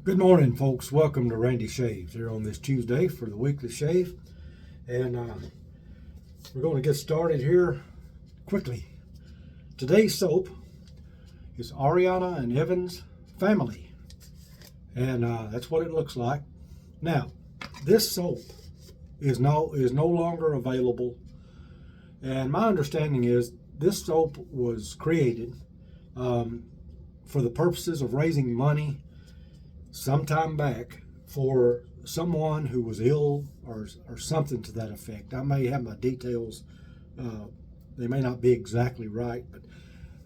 Good morning, folks. Welcome to Randy Shaves here on this Tuesday for the weekly shave. And we're going to get started here quickly. Today's soap is Ariana and Evan's Family. And that's what it looks like. Now, this soap is no longer available. And my understanding is this soap was created for the purposes of raising money some time back for someone who was ill or something to that effect. I may have my details, they may not be exactly right, but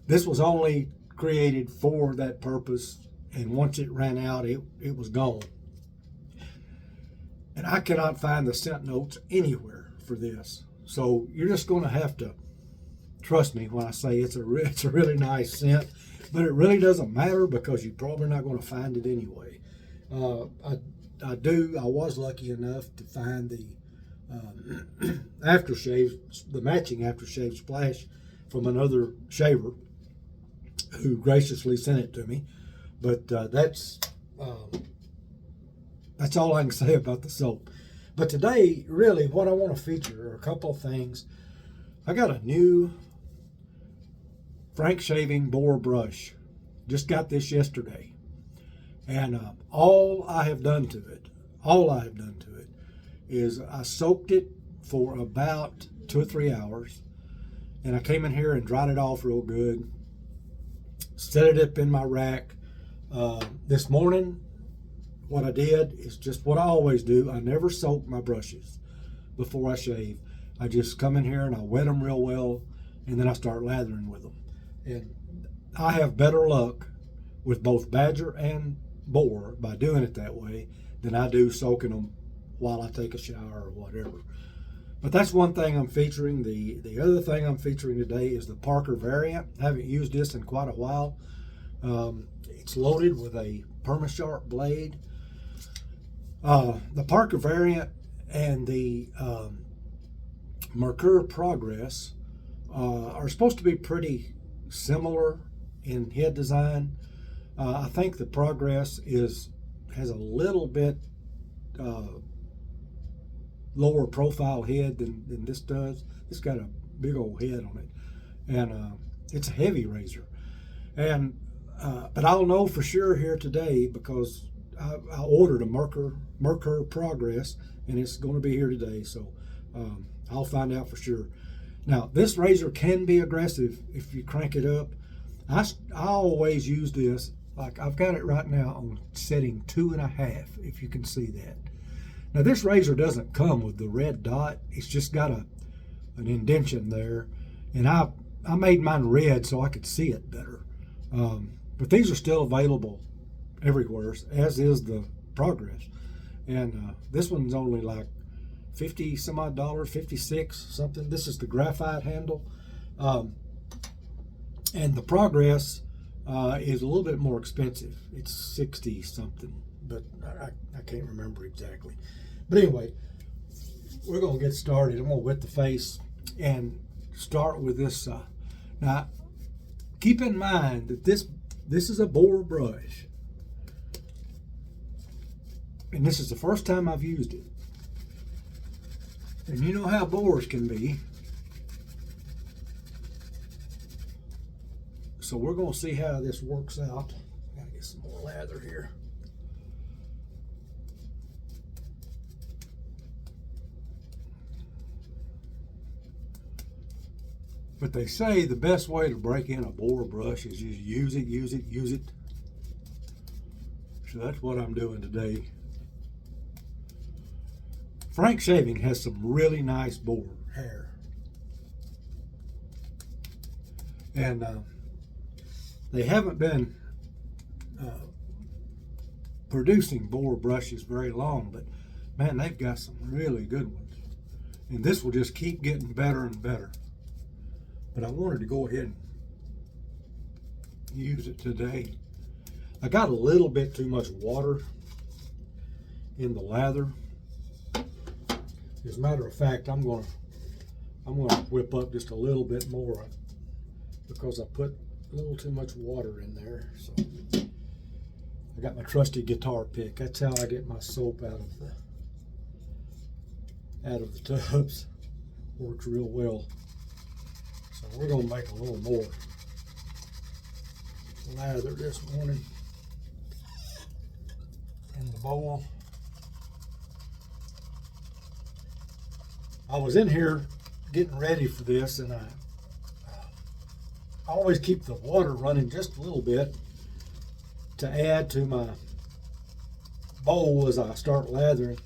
this was only created for that purpose, and once it ran out, it was gone. And I cannot find the scent notes anywhere for this. So you're just going to have to trust me when I say it's a really nice scent, but it really doesn't matter because you're probably not going to find it anyway. I was lucky enough to find the aftershave, the matching aftershave splash from another shaver who graciously sent it to me. But that's all I can say about the soap. But today, really, what I want to feature are a couple of things. I got a new Frank Shaving Boar brush. Just got this yesterday. And all I have done to it is I soaked it for about 2 or 3 hours. And I came in here and dried it off real good. Set it up in my rack. This morning, what I did is just what I always do. I never soak my brushes before I shave. I just come in here and I wet them real well, and then I start lathering with them. And I have better luck with both Badger and Boar by doing it that way than I do soaking them while I take a shower or whatever. But that's one thing I'm featuring. The other thing I'm featuring today is the Parker Varian. I haven't used this in quite a while. It's loaded with a Perma-Sharp blade. The Parker Variant and the Mercure Progress are supposed to be pretty similar in head design. I think the Progress has a little bit lower profile head than this does. It's got a big old head on it, and it's a heavy razor. And but I'll know for sure here today because I ordered a Mercure Progress, and it's going to be here today. So I'll find out for sure. Now, this razor can be aggressive if you crank it up. I always use this. Like I've got it right now on setting 2.5, if you can see that. Now this razor doesn't come with the red dot. It's just got an indentation there. And I made mine red so I could see it better. But these are still available everywhere, as is the Progress. And this one's only like $50 some odd, $56 something. This is the graphite handle. And the Progress is a little bit more expensive. It's 60 something, but I can't remember exactly. But anyway, we're going to get started. I'm going to wet the face and start with this. Now, keep in mind that this is a Boar brush, and this is the first time I've used it. And you know how Boars can be. So we're going to see how this works out. Gotta get some more lather here. But they say the best way to break in a Boar brush is just use it. So that's what I'm doing today. Frank Shaving has some really nice Boar hair. And they haven't been producing Boar brushes very long, but man, they've got some really good ones. And this will just keep getting better and better. But I wanted to go ahead and use it today. I got a little bit too much water in the lather. As a matter of fact, I'm going to whip up just a little bit more because I put a little too much water in there. So I got my trusty guitar pick. That's how I get my soap out of the tubs. Works real well. So we're gonna make a little more lather this morning in the bowl. I was in here getting ready for this, and I always keep the water running just a little bit to add to my bowl as I start lathering.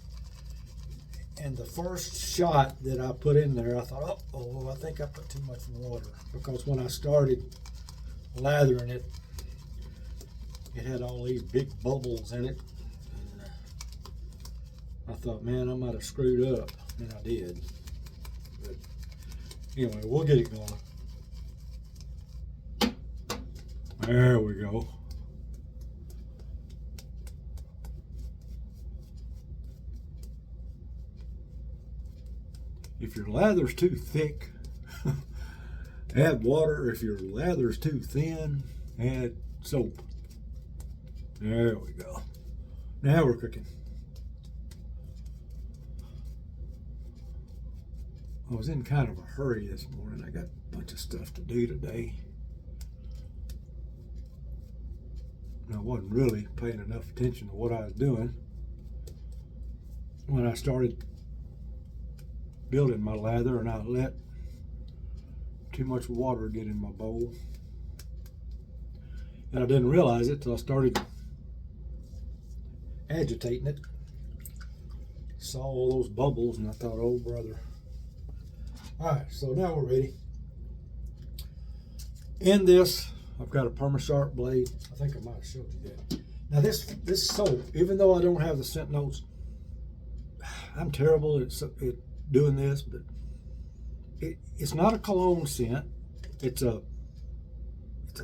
And the first shot that I put in there, I thought, oh, I think I put too much water, because when I started lathering it, it had all these big bubbles in it. And I thought, man, I might have screwed up, and I did. But anyway, we'll get it going. There we go. If your lather's too thick, add water. If your lather's too thin, add soap. There we go. Now we're cooking. I was in kind of a hurry this morning. I got a bunch of stuff to do today. And I wasn't really paying enough attention to what I was doing when I started building my lather, and I let too much water get in my bowl. And I didn't realize it till I started agitating it. Saw all those bubbles, and I thought, oh brother. Alright, so now we're ready. In this, I've got a Perma-Sharp blade. I think I might have showed you that. Now this soap, even though I don't have the scent notes, I'm terrible at doing this, but it's not a cologne scent. It's a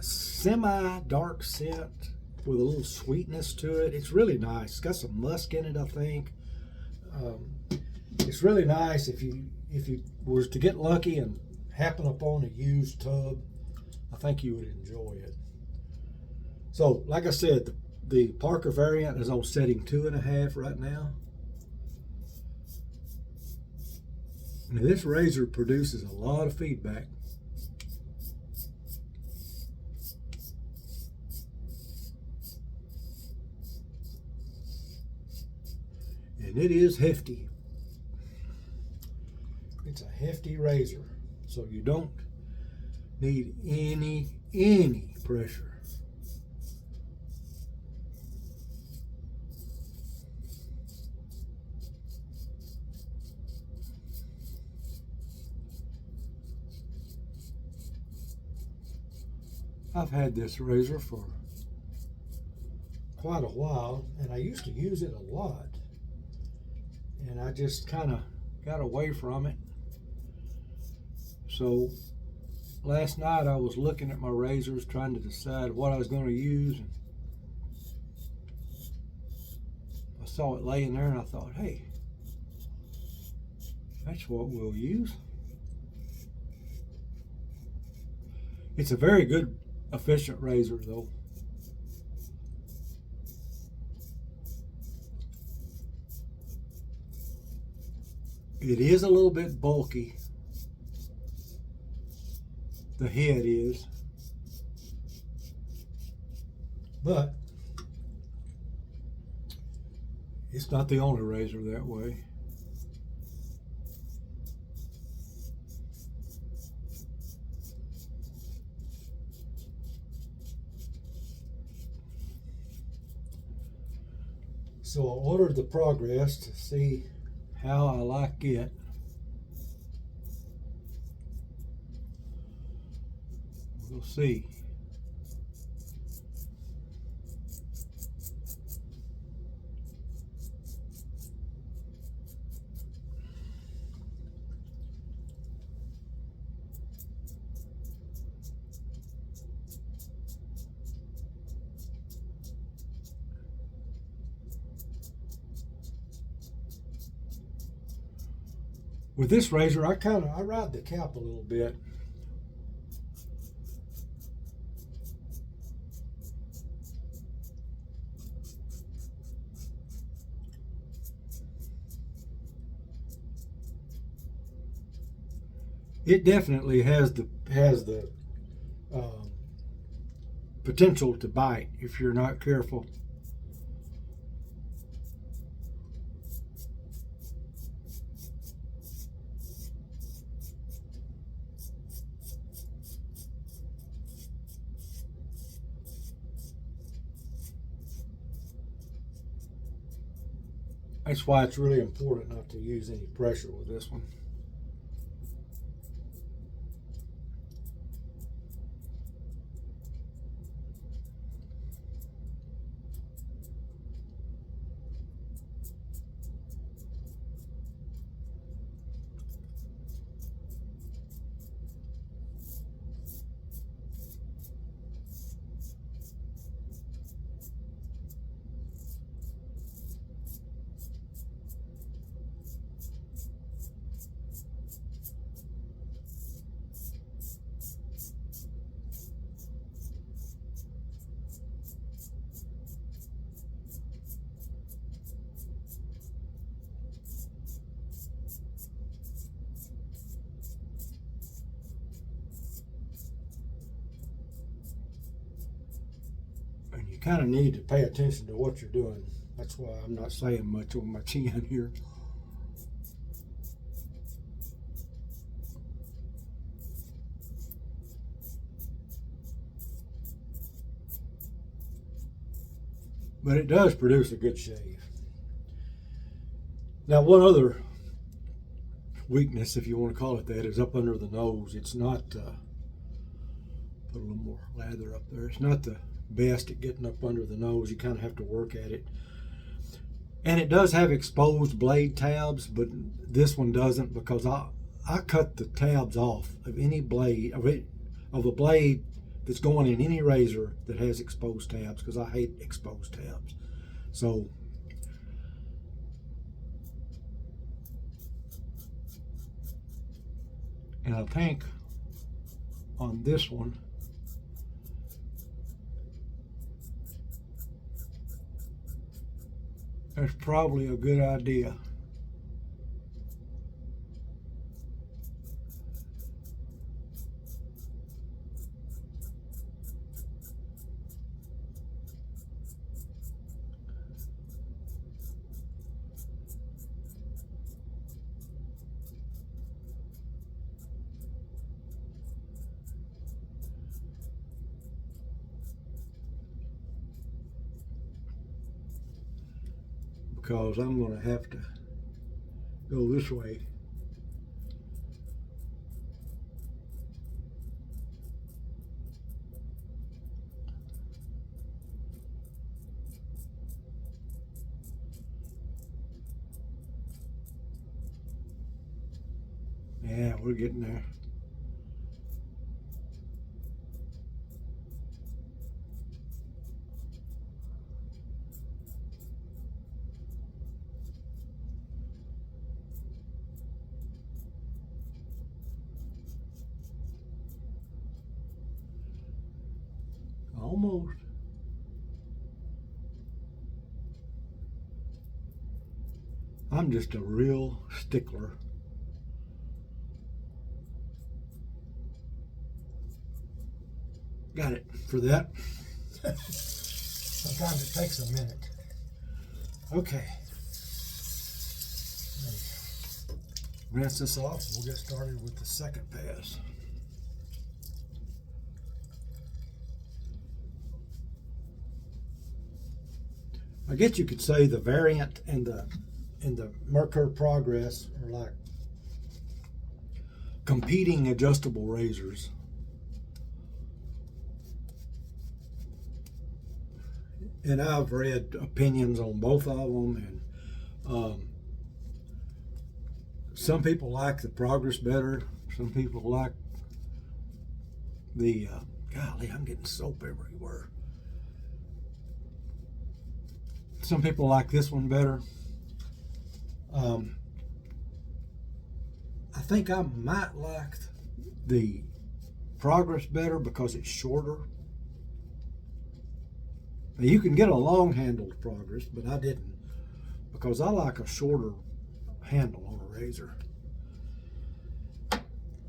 semi-dark scent with a little sweetness to it. It's really nice. It's got some musk in it, I think. It's really nice if you was to get lucky and happen upon a used tub. I think you would enjoy it. So, like I said, the Parker Variant is on setting 2.5 right now. Now, this razor produces a lot of feedback. And it is hefty. It's a hefty razor, so you don't need any pressure. I've had this razor for quite a while, and I used to use it a lot, and I just kind of got away from it. So last night I was looking at my razors, trying to decide what I was going to use, and I saw it laying there, and I thought, hey, that's what we'll use. It's a very good, efficient razor though. It is a little bit bulky. The head is. But it's not the only razor that way. So I ordered the Progress to see how I like it. We'll see. With this razor, I ride the cap a little bit. it definitely has the um, potential to bite if you're not careful. That's why it's really important not to use any pressure with this one. And you kind of need to pay attention to what you're doing. That's why I'm not saying much on my chin here. But it does produce a good shave. Now, one other weakness, if you want to call it that, is up under the nose. It's not, put a little more lather up there. It's not the best at getting up under the nose. You kind of have to work at it. And it does have exposed blade tabs, but this one doesn't, because I cut the tabs off of any blade, of a blade that's going in any razor that has exposed tabs, because I hate exposed tabs. So and I think on this one, that's probably a good idea. Because I'm going to have to go this way. Yeah, we're getting there. Almost. I'm just a real stickler. Got it for that. Sometimes it takes a minute. Okay. Rinse this off. We'll get started with the second pass. I guess you could say the Variant and the Merkur Progress are like competing adjustable razors. And I've read opinions on both of them, and some people like the Progress better. Some people like the golly, I'm getting soap everywhere. Some people like this one better. I think I might like the Progress better because it's shorter. Now, you can get a long-handled Progress, but I didn't, because I like a shorter handle on a razor.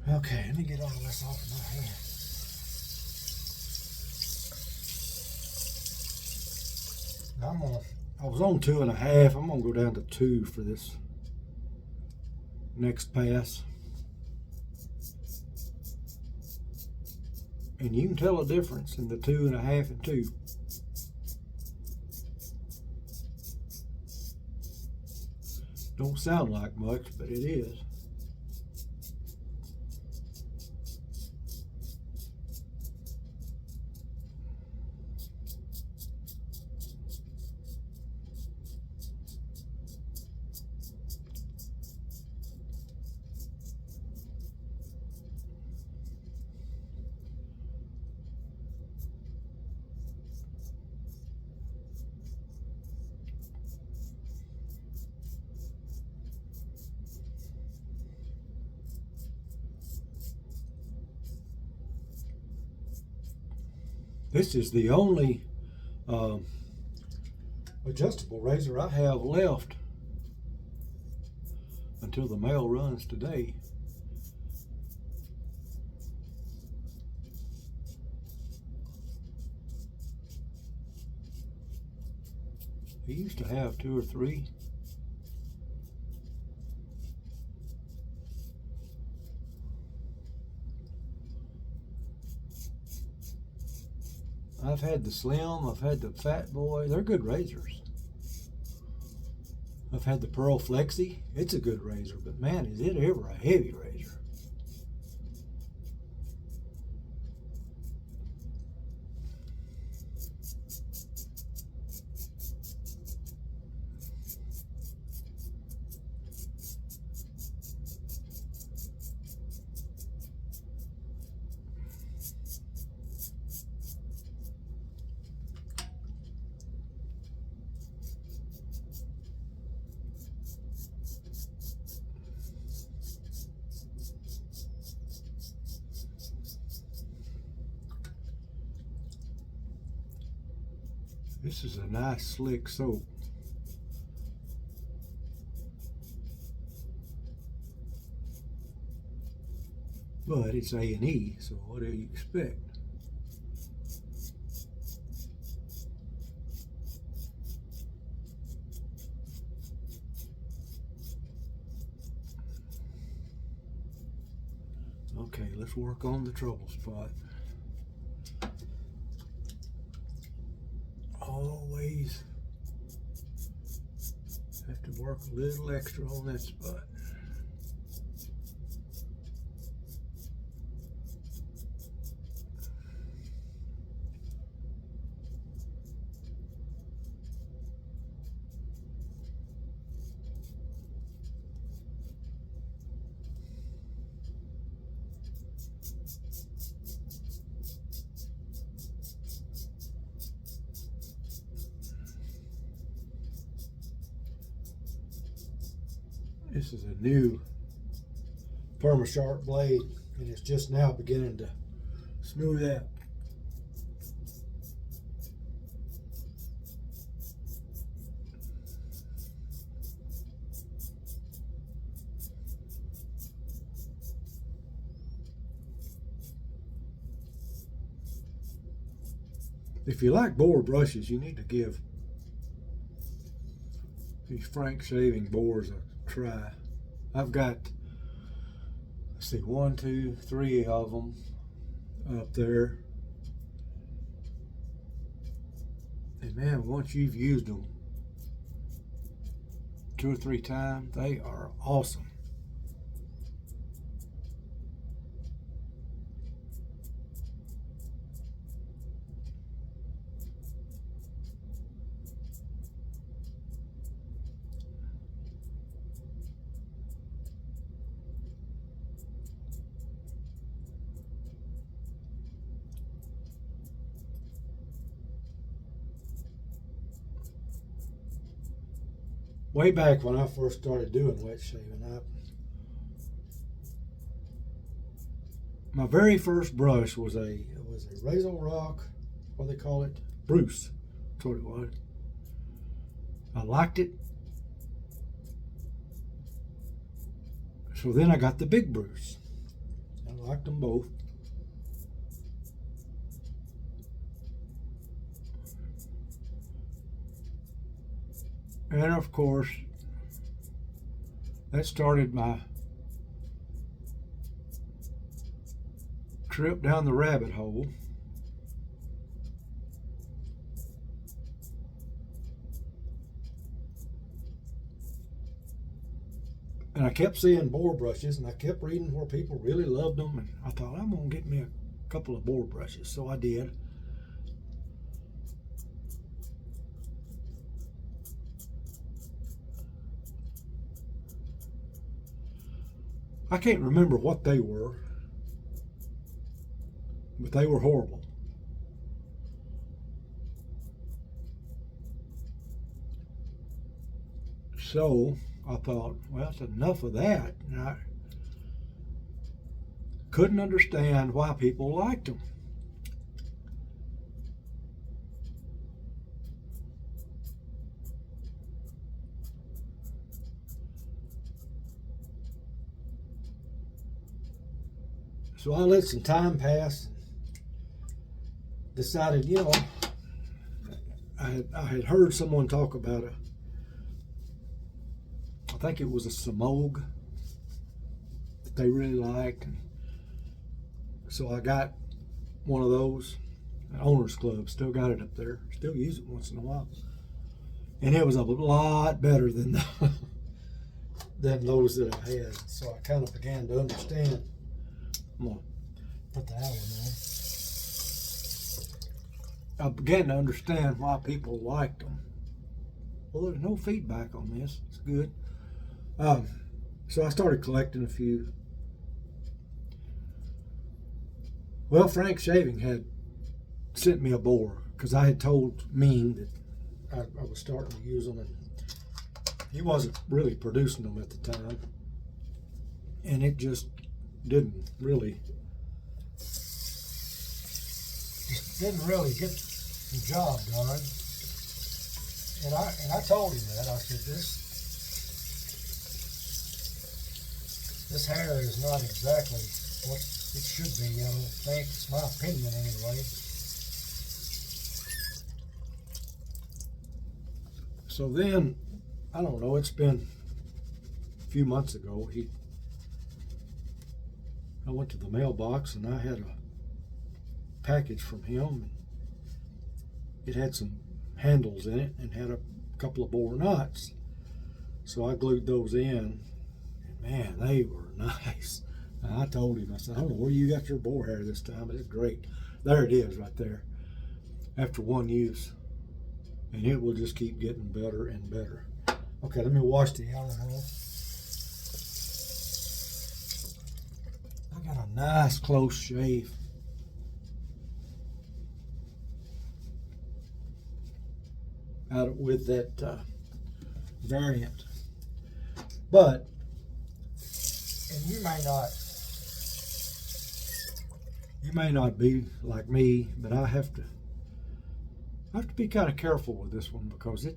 Okay, let me get all this off my hand. I was on 2.5. I'm gonna go down to 2 for this next pass. And you can tell a difference in the 2.5 and 2. Don't sound like much, but it is. This is the only adjustable razor I have left until the mail runs today. I used to have 2 or 3. I've had the Slim, I've had the Fat Boy. They're good razors. I've had the Pearl Flexi. It's a good razor, but man, is it ever a heavy razor. This is a nice slick soap. But it's A&E, so what do you expect? Okay, let's work on the trouble spot. Always have to work a little extra on that spot. This is a new Perma-Sharp blade, and it's just now beginning to smooth out. If you like Boar brushes, you need to give these Frank shaving Boars a try. I've got, let's see, 1, 2, 3 of them up there. And man, once you've used them 2 or 3 times, they are awesome. Way back when I first started doing wet shaving, my very first brush was a Razor Rock, what do they call it? Bruce. That's what it was. I liked it. So then I got the big Bruce. liked them both. And of course, that started my trip down the rabbit hole. And I kept seeing boar brushes, and I kept reading where people really loved them, and I thought, I'm going to get me a couple of boar brushes. So I did. I can't remember what they were, but they were horrible. So I thought, well, that's enough of that. And I couldn't understand why people liked them. So I let some time pass. Decided, you know, I had heard someone talk about I think it was a Samogue that they really liked. So I got one of those. Owners Club, still got it up there. Still use it once in a while. And it was a lot better than than those that I had. So I kind of began to understand. I'm gonna put the Allen on. I began to understand why people liked them. Well, there's no feedback on this. It's good. So I started collecting a few. Well, Frank Shaving had sent me a Boar because I had told Mean that I was starting to use them, and he wasn't really producing them at the time, and it just didn't really get the job done. And I told him that. I said, this hair is not exactly what it should be. I don't think. It's my opinion anyway. So then, I don't know, it's been a few months ago, I went to the mailbox and I had a package from him. It had some handles in it and had a couple of Boar nuts. So I glued those in, and man, they were nice. And I told him, I said, I don't know where you got your Boar hair this time, but it's great. There it is right there after one use. And it will just keep getting better and better. Okay, let me wash the Allen off. I got a nice close shave. Out with that variant. But, and you may not be like me, but I have to be kind of careful with this one because I'm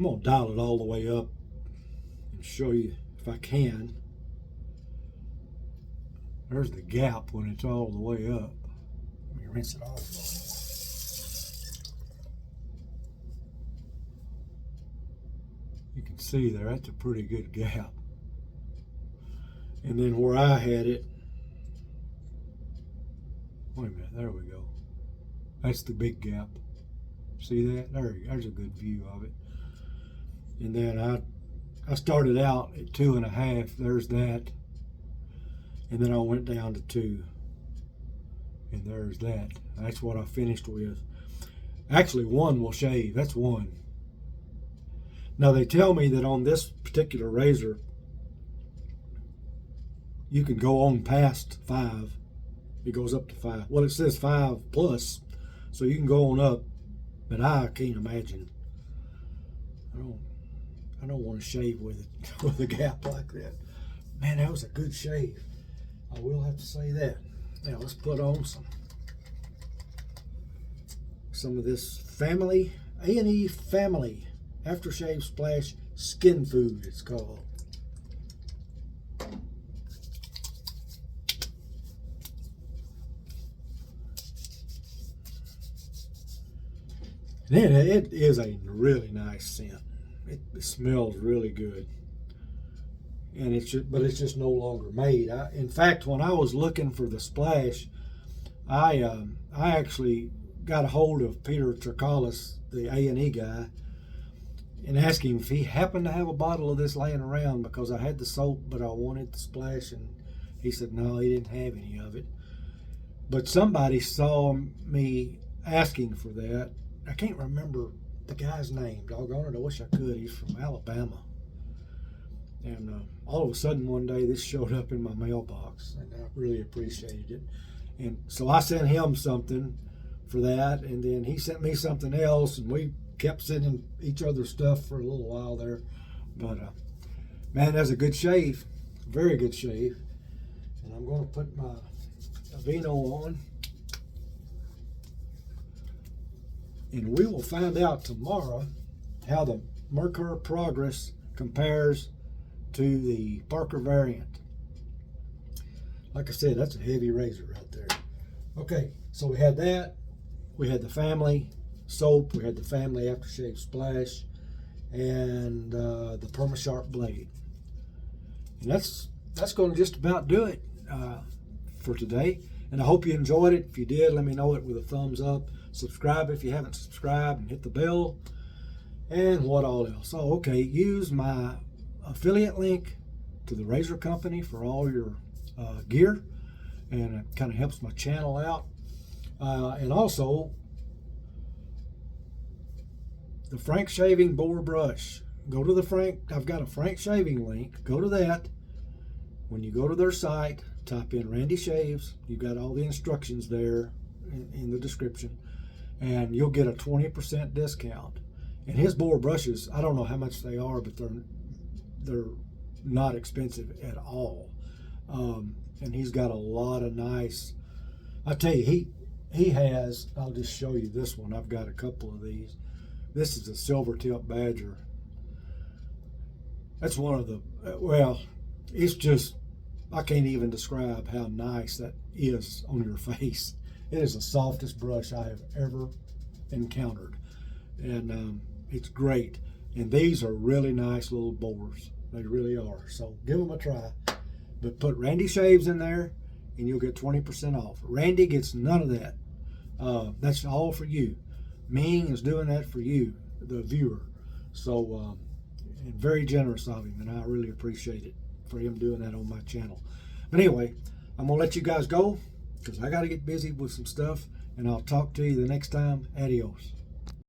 going to dial it all the way up and show you if I can. There's the gap when it's all the way up. Let me rinse it off. You can see there, that's a pretty good gap. And then where I had it, wait a minute, there we go. That's the big gap. See that? There's a good view of it. And then I started out at 2.5. There's that. And then I went down to 2. And there's that. That's what I finished with. Actually, 1 will shave. That's 1. Now they tell me that on this particular razor, you can go on past 5. It goes up to 5. Well, it says 5 plus. So you can go on up, but I can't imagine. I don't want to shave with it with a gap like that. Man, that was a good shave. I will have to say that. Now let's put on some of this family A&E Family Aftershave Splash Skin Food. It's called. And it is a really nice scent. It smells really good. And but it's just no longer made. In fact, when I was looking for the splash, I actually got a hold of Peter Trakalis, the A&E guy, and asked him if he happened to have a bottle of this laying around, because I had the soap, but I wanted the splash, and he said no, he didn't have any of it. But somebody saw me asking for that. I can't remember the guy's name. Doggone it, I wish I could. He's from Alabama. And all of a sudden one day this showed up in my mailbox, and I really appreciated it. And so I sent him something for that, and then he sent me something else, and we kept sending each other stuff for a little while there. But man, that's a good shave, very good shave. And I'm going to put my vino on, and we will find out tomorrow how the Mercur Progress compares to the Parker Variant. Like I said, that's a heavy razor right there. Okay, so we had that. We had the family soap. We had the family aftershave splash, and the Perma-Sharp blade. And that's going to just about do it for today. And I hope you enjoyed it. If you did, let me know it with a thumbs up. Subscribe if you haven't subscribed, and hit the bell. And what all else? Oh, okay. Use my affiliate link to the razor company for all your gear, and it kind of helps my channel out. And also the Frank Shaving Boar brush. Go to the Frank. I've got a Frank Shaving link. Go to that. When you go to their site, type in Randy Shaves. You've got all the instructions there in the description, and you'll get a 20% discount. And his Boar brushes, I don't know how much they are, but they're not expensive at all. And he's got a lot of nice, I tell you, he has, I'll just show you this one. I've got a couple of these. This is a silver tip badger. That's one of the, well, it's just, I can't even describe how nice that is on your face. It is the softest brush I have ever encountered. And it's great. And these are really nice little boars. They really are. So give them a try. But put Randy Shaves in there, and you'll get 20% off. Randy gets none of that. That's all for you. Ming is doing that for you, the viewer. So and very generous of him, and I really appreciate it for him doing that on my channel. But anyway, I'm going to let you guys go, because I got to get busy with some stuff, and I'll talk to you the next time. Adios.